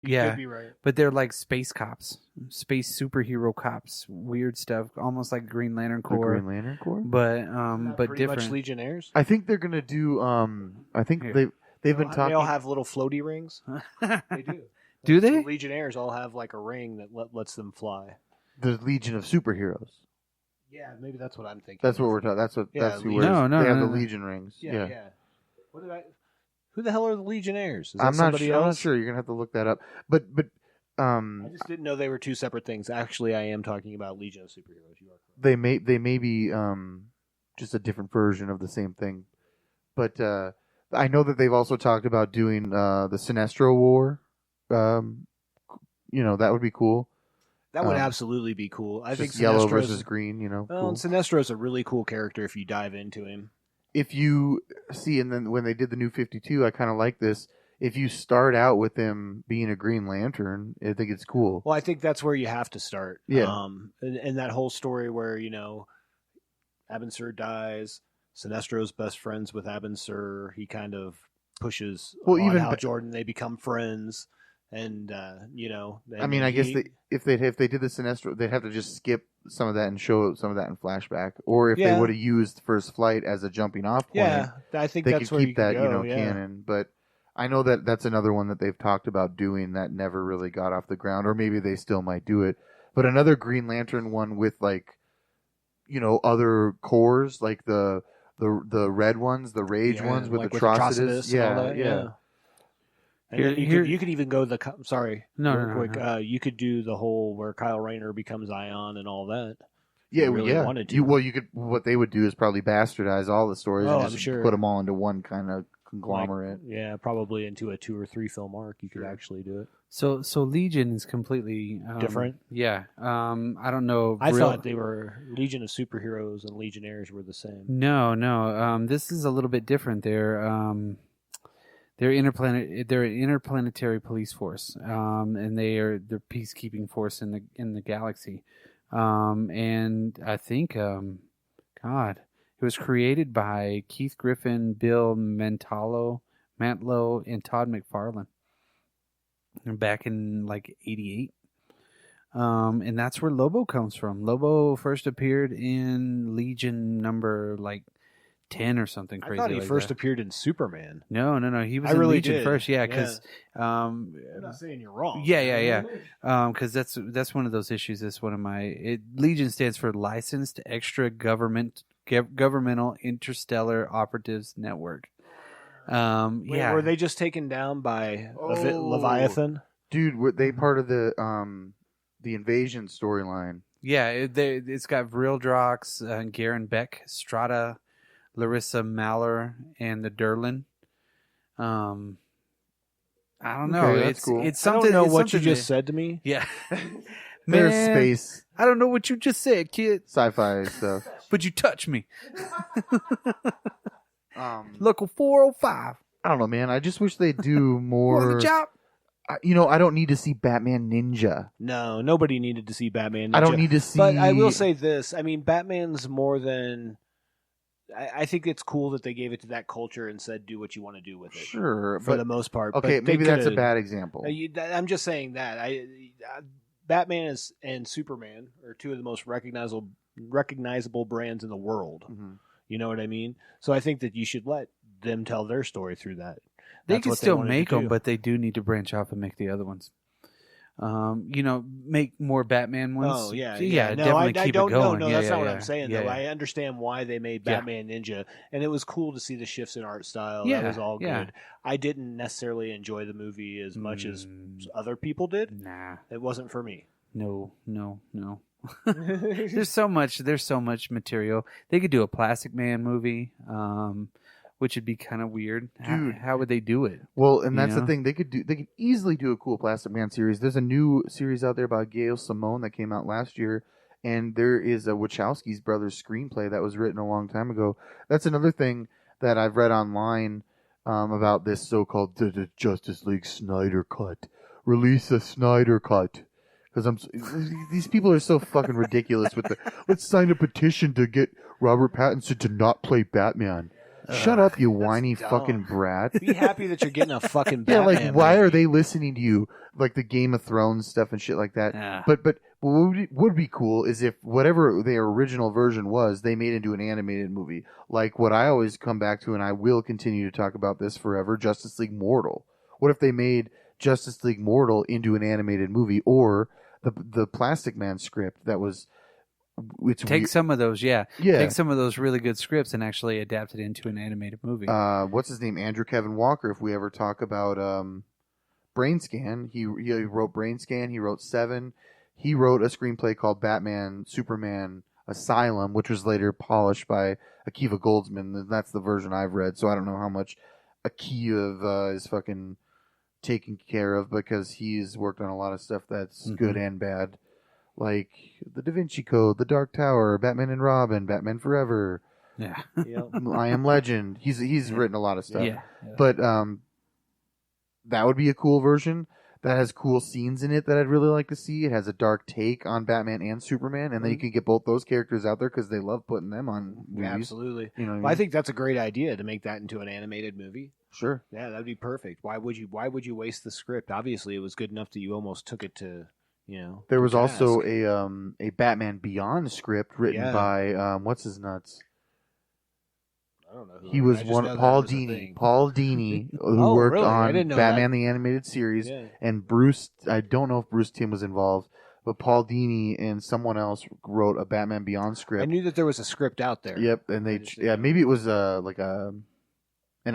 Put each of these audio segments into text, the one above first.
Yeah, Could be right. but they're like space cops, space superhero cops, weird stuff, almost like Green Lantern The Corps, Green Lantern Corps. but pretty different. much Legionnaires. I think they're gonna do. I think Here. they've been talking. They all have little floaty rings. They do. Do they? The Legionnaires all have like a ring that lets them fly. the Legion of Superheroes. Yeah, maybe that's what I'm thinking. That's what we're talking. That's what. Yeah, that's who Legion. we're. No, They have no, the no. Legion rings. Yeah. What did I? Who the hell are the Legionnaires? Is that I'm not. somebody Sure, else? I'm not sure. You're gonna have to look that up. But I just didn't know they were two separate things. Actually, I am talking about Legion of Superheroes. You are correct. they may be just a different version of the same thing. But I know that they've also talked about doing the Sinestro War. That would be cool. That would absolutely be cool. I think Just yellow Sinestro's- versus green. Well, Cool. and Sinestro's a really cool character if you dive into him. If you see, and then when they did the New 52, I kind of like this. If you start out with him being a Green Lantern, I think it's cool. Well, I think that's where you have to start. Yeah. And that whole story where, Abin Sur dies, Sinestro's best friends with Abin Sur, he kind of pushes on Hal Jordan, they become friends, and, I mean, I guess if they did the Sinestro, they'd have to just skip some of that and show some of that in flashback. Or if they would have used First Flight as a jumping off point, I think they that's could where keep you that, could go, canon. But I know that that's another one that they've talked about doing that never really got off the ground, or maybe they still might do it. But another Green Lantern one with other cores, like the red ones, the Rage ones with like Atrocitus. and all that, yeah. And you could even go you could do the whole where Kyle Rayner becomes Ion and all that. Yeah, you really wanted to. You could. What they would do is probably bastardize all the stories and I'm just sure. put them all into one kind of conglomerate. Probably into a 2 or 3 film arc. You could actually do it. So Legion is completely different. Yeah. I don't know. I thought they were Legion of Superheroes and Legionnaires were the same. No. This is a little bit different. They're an interplanetary police force, and they're peacekeeping force in the galaxy. And I think, it was created by Keith Griffin, Bill Mantlo, and Todd McFarlane back in like '88. And that's where Lobo comes from. Lobo first appeared in Legion number 10 or something crazy. I thought he like first that. appeared in Superman. No. He was in Legion first. Yeah, because I'm not saying you're wrong. Yeah. Because that's one of those issues. That's one of Legion stands for Licensed Extra Governmental Interstellar Operatives Network. Were they just taken down by Leviathan? Dude, were they part of the Invasion storyline? Yeah, it's got Vril Drox, Garen Beck, Strata, Larissa Maller, and the Durlin. I don't know. Okay, that's cool. It's something. I don't know it's what you something just said to me. Yeah. There's Man, space. I don't know what you just said, kid. Sci-fi stuff. But you touch me. Local 405. I don't know, man. I just wish they'd do more. Good job. I don't need to see Batman Ninja. No, nobody needed to see Batman Ninja. I don't need to see. But I will say this. I mean, Batman's more than... I think it's cool that they gave it to that culture and said, do what you want to do with it. Sure. For the most part. Okay, but maybe that's a bad example. I'm just saying that. Batman and Superman are two of the most recognizable brands in the world. Mm-hmm. You know what I mean? So I think that you should let them tell their story through that. They can still make them, but they do need to branch off and make the other ones. Make more Batman ones. Oh, yeah. No, definitely keep it going. No, that's not what I'm saying, though. Yeah. I understand why they made Batman Ninja, and it was cool to see the shifts in art style. That was all good. I didn't necessarily enjoy the movie as much as other people did. Nah. It wasn't for me. No. There's so much material. They could do a Plastic Man movie, which would be kind of weird. Dude. How would they do it? Well, and that's the thing. They could easily do a cool Plastic Man series. There's a new series out there by Gail Simone that came out last year, and there is a Wachowski's brothers screenplay that was written a long time ago. That's another thing that I've read online about this so-called the Justice League Snyder Cut. Release a Snyder Cut. Because these people are so fucking ridiculous with let's sign a petition to get Robert Pattinson to not play Batman. Shut up, you whiny dumb. fucking brat. Be happy that you're getting a fucking Yeah, Batman like why movie. are they listening to you? Like the Game of Thrones stuff and shit like that. Yeah. But what would be cool is if whatever their original version was, they made into an animated movie. Like what I always come back to, and I will continue to talk about this forever, Justice League Mortal. What if they made Justice League Mortal into an animated movie, or the Plastic Man script that was Take some of those, yeah. Take some of those really good scripts and actually adapt it into an animated movie. What's his name? Andrew Kevin Walker. If we ever talk about Brain Scan, he wrote Brain Scan. He wrote Seven. He wrote a screenplay called Batman Superman Asylum, which was later polished by Akiva Goldsman. And that's the version I've read, so I don't know how much Akiva is fucking taken care of because he's worked on a lot of stuff that's good and bad. Like the Da Vinci Code, The Dark Tower, Batman and Robin, Batman Forever. Yeah. I Am Legend. He's written a lot of stuff. Yeah. But that would be a cool version. That has cool scenes in it that I'd really like to see. It has a dark take on Batman and Superman, and then you can get both those characters out there because they love putting them on movies. Yeah, absolutely. You know what I mean? Well, I think that's a great idea to make that into an animated movie. Sure. Yeah, that'd be perfect. Why would you waste the script? Obviously, it was good enough that you almost took it to, There was task. also a Batman Beyond script written by what's his nuts? I don't know. He was Paul Dini. Paul Dini, who worked on Batman the Animated Series, and Bruce. I don't know if Bruce Timm was involved, but Paul Dini and someone else wrote a Batman Beyond script. I knew that there was a script out there. Yep, and maybe it was like an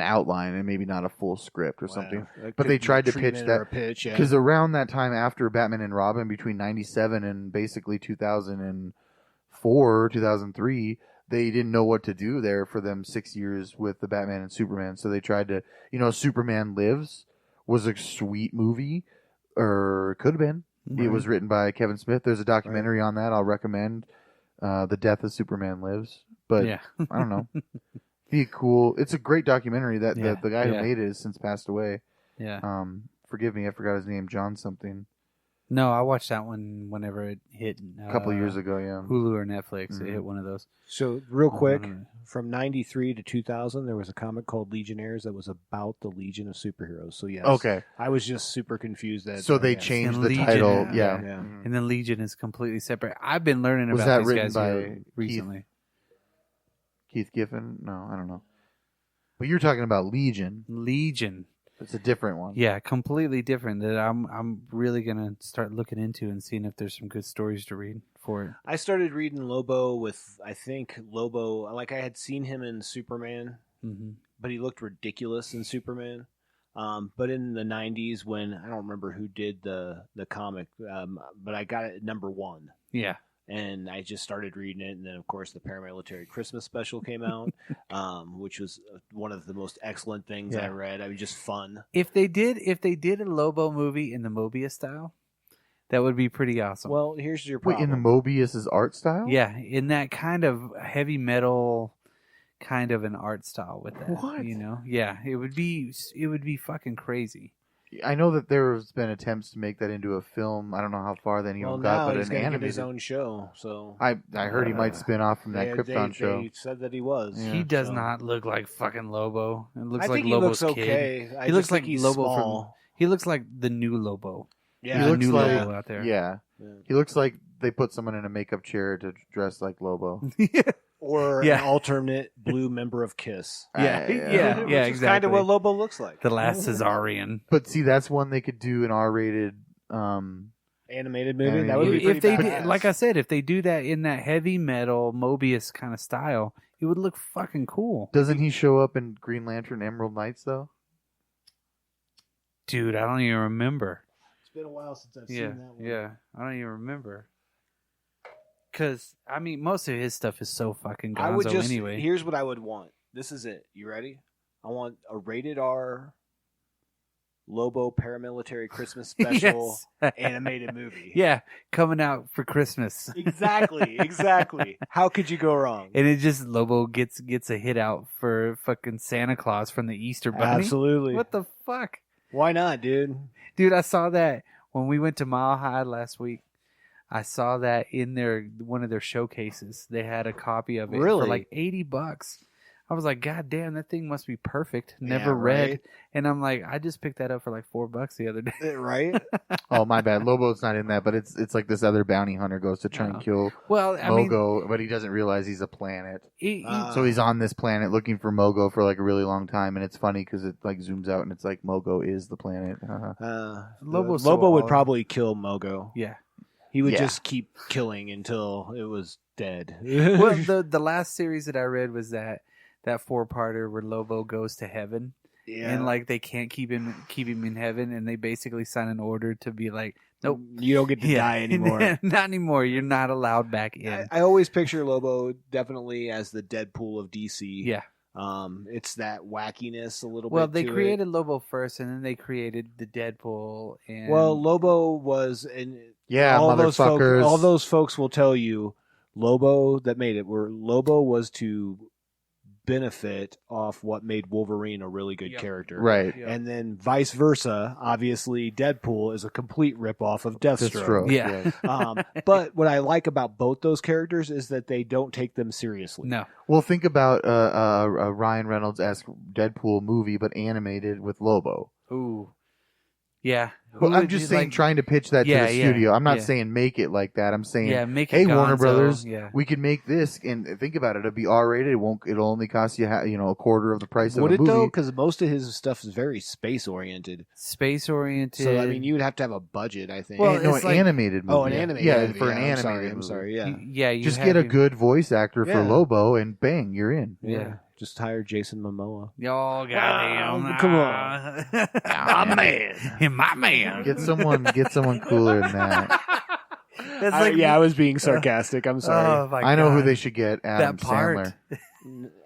outline and maybe not a full script or something. But they tried to pitch that because around that time after Batman and Robin, between '97 and basically 2004, 2003. They didn't know what to do there for them 6 years with the Batman and Superman. So they tried to, Superman Lives was a sweet movie, or it could have been. Right. It was written by Kevin Smith. There's a documentary on that I'll recommend, The Death of Superman Lives. But I don't know. Be cool. It's a great documentary. That the guy who made it has since passed away. Yeah. Forgive me, I forgot his name. John something. No, I watched that one whenever it hit a couple of years ago, Hulu or Netflix. It hit one of those. So real quick, from 93 to 2000, there was a comic called Legionnaires that was about the Legion of Superheroes. So yes, okay. I was just super confused that. So they changed the title, yeah. And then Legion is completely separate. I've been learning was about that these written guys by recently. Keith Giffen? No, I don't know. But you're talking about Legion. Legion. It's a different one. Yeah, completely different. That I'm really gonna start looking into and seeing if there's some good stories to read for it. I started reading Lobo with I had seen him in Superman, but he looked ridiculous in Superman. But in the 90s, when I don't remember who did the comic, but I got it at number 1. Yeah. And I just started reading it, and then of course the paramilitary Christmas special came out, which was one of the most excellent things I read. I mean, just fun. If they did a Lobo movie in the Mobius style, that would be pretty awesome. Well, here's your problem. Wait, in the Mobius's art style? Yeah, in that kind of heavy metal kind of an art style with that. What? Yeah, it would be fucking crazy. I know that there's been attempts to make that into a film. I don't know how far they got, but he's an gonna animated. get his own show. So I heard he might spin off from that Krypton show. They said that he was. Yeah, he does not look like fucking Lobo. It looks like he Lobo's looks kid. okay. He looks like he's Lobo small. he looks like the new Lobo. Yeah, he looks new like Lobo out there. Yeah, he looks like they put someone in a makeup chair to dress like Lobo. Or an alternate blue member of Kiss. Yeah, exactly. Kind of what Lobo looks like. The last Caesarian. But see, that's one they could do an R-rated animated movie. That would be pretty badass. Like I said, if they do that in that heavy metal Mobius kind of style, it would look fucking cool. Doesn't he show up in Green Lantern Emerald Knights though? Dude, I don't even remember. It's been a while since I've seen that one. Yeah, I don't even remember. Because, I mean, most of his stuff is so fucking gonzo anyway. Here's what I would want. This is it. You ready? I want a rated R Lobo paramilitary Christmas special animated movie. Yeah, coming out for Christmas. Exactly. How could you go wrong? And it just, Lobo gets a hit out for fucking Santa Claus from the Easter Bunny. Absolutely. What the fuck? Why not, dude? Dude, I saw that when we went to Mile High last week. I saw that in one of their showcases. They had a copy of it for like $80. I was like, God damn, that thing must be perfect. Never read. Right? And I'm like, I just picked that up for like $4 the other day. Right? Oh, my bad. Lobo's not in that, but it's like this other bounty hunter goes to try and kill Well, I Mogo, but he doesn't realize he's a planet. So he's on this planet looking for Mogo for like a really long time, and it's funny because it like zooms out and it's like Mogo is the planet. Lobo would probably kill Mogo. Yeah. He would just keep killing until it was dead. Well, the last series that I read was that 4-parter where Lobo goes to heaven. Yeah. And like they can't keep him in heaven, and they basically sign an order to be like, nope, you don't get to die anymore. Not anymore. You're not allowed back in. I always picture Lobo definitely as the Deadpool of DC. Yeah. It's that wackiness a little bit. Well, they created Lobo first, and then they created the Deadpool. And Lobo was, and motherfuckers. All those folks will tell you, Lobo that made it. Where Lobo was to benefit off what made Wolverine a really good character. Right. Yep. And then vice versa. Obviously, Deadpool is a complete ripoff of Deathstroke. Yeah. But what I like about both those characters is that they don't take them seriously. No. Well, think about a Ryan Reynolds-esque Deadpool movie, but animated with Lobo. Ooh. Yeah. Well, I'm just saying, trying to pitch that to the studio. I'm not saying make it like that. I'm saying, make it hey, Gonzo. Warner Brothers, Yeah. we could make this, and think about it. It'll be R-rated. It'll only cost you a quarter of the price of a movie. Would it though? Because most of his stuff is very space oriented. Space oriented. So I mean, you would have to have a budget. I think. Well, an animated movie. Oh, an animated. Yeah, movie. for an animated. I'm sorry. Yeah. You just get a good voice actor for Yeah. Lobo, and bang, you're in. Yeah. Just hire Jason Momoa. Oh, goddamn. Come on. My man. My man. Get someone cooler than that. That's like, I was being sarcastic. I'm sorry. Oh, my I know God. who they should get. Adam Sandler.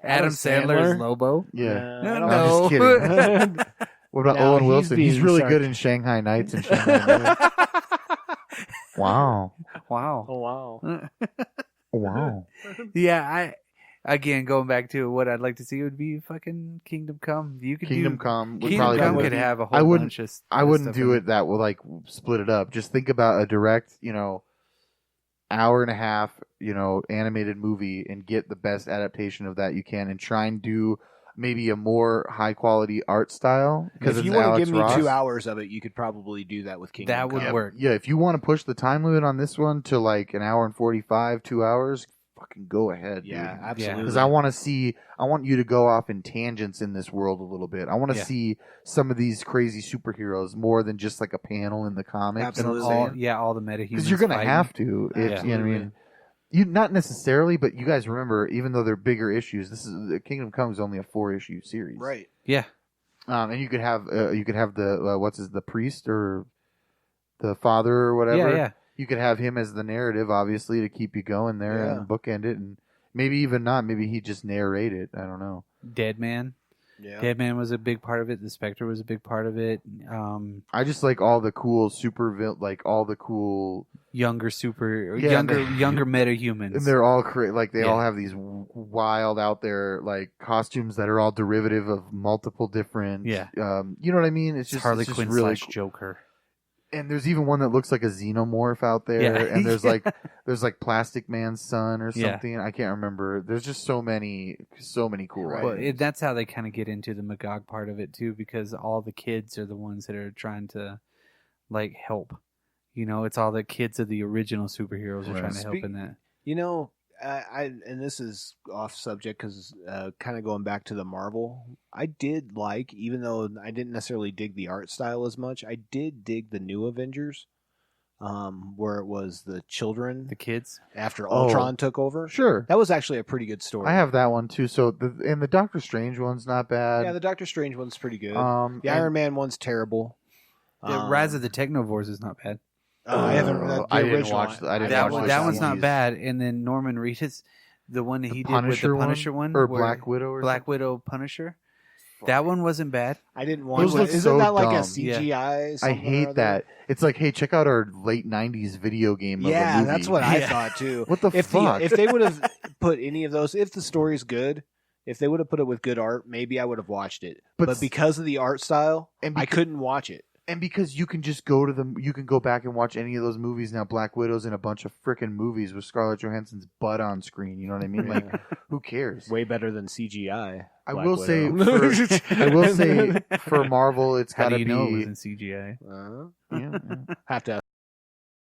Adam Sandler is Lobo? Yeah. No. I'm just kidding. What about No, Owen Wilson? He's really good in sarcastic. Shanghai Nights and Shanghai Nights. Wow. Wow. Oh, wow. Wow. Yeah, again, going back to what I'd like to see would be fucking Kingdom Come. You could Kingdom Come would Kingdom probably Come be could have a whole I wouldn't bunch of I wouldn't stuff do in it that will like split it up. Just think about a direct, hour and a half, animated movie and get the best adaptation of that you can and try and do maybe a more high quality art style. Because if you want to give me 2 hours of it, you could probably do that with Kingdom That Come. would work. Yeah, if you want to push the time limit on this one to like an hour and 45, 2 hours, fucking go ahead. Yeah, dude. absolutely. Because I want you to go off in tangents in this world a little bit. I want to see some of these crazy superheroes more than just like a panel in the comics. Absolutely. All the metahumans. Because you're gonna have to. You know what I mean? You not necessarily, but you guys remember, even though they're bigger issues, this is Kingdom Come is only a 4-issue series, Right. Yeah. And you could have the the priest or the father or whatever. Yeah. You could have him as the narrative, obviously, to keep you going there and bookend it, and maybe even not. Maybe he just narrate it. I don't know. Dead Man. Yeah. Dead Man was a big part of it. The Spectre was a big part of it. I just like all the cool Younger metahumans. and they're all they all have these wild out there like costumes that are all derivative of multiple different. Yeah. You know what I mean? It's just Harley it's just Quinn really / Joker. And there's even one that looks like a xenomorph out there. Yeah. And there's like Plastic Man's son or something. I can't remember. There's just so many cool. Right. Well, that's how they kind of get into the Magog part of it too, because all the kids are the ones that are trying to like help. It's all the kids of the original superheroes are trying to help in that. And this is off subject because kind of going back to the Marvel, I did like, even though I didn't necessarily dig the art style as much, I did dig the new Avengers, where it was the children, The kids. after Ultron took over. Sure. That was actually a pretty good story. I have that one too. So the Doctor Strange one's not bad. Yeah, the Doctor Strange one's pretty good. The The Iron Man one's terrible. The Rise of the Technovores is not bad. I haven't. I didn't watch. I didn't watch that one's not movies. bad. And then Norman Reedus, the one that he did with the Punisher one, or where- Black Widow, or Black Widow Punisher. That one wasn't bad. I didn't watch Those it. look Isn't so that like a dumb. CGI? I something or hate other? that. It's like, hey, check out our late '90s video game. Yeah, of a movie. that's what I thought too. What the fuck? If they would have put any of those, if the story's good, if they would have put it with good art, maybe I would have watched it. But because of the art style, I couldn't watch it. And because you can just go to them, you can go back and watch any of those movies now. Black Widow's in a bunch of freaking movies with Scarlett Johansson's butt on screen. You know what I mean? Like, who cares? Way better than CGI. I will say for Marvel, it's got to be. How do you know it was in CGI? Yeah. Have to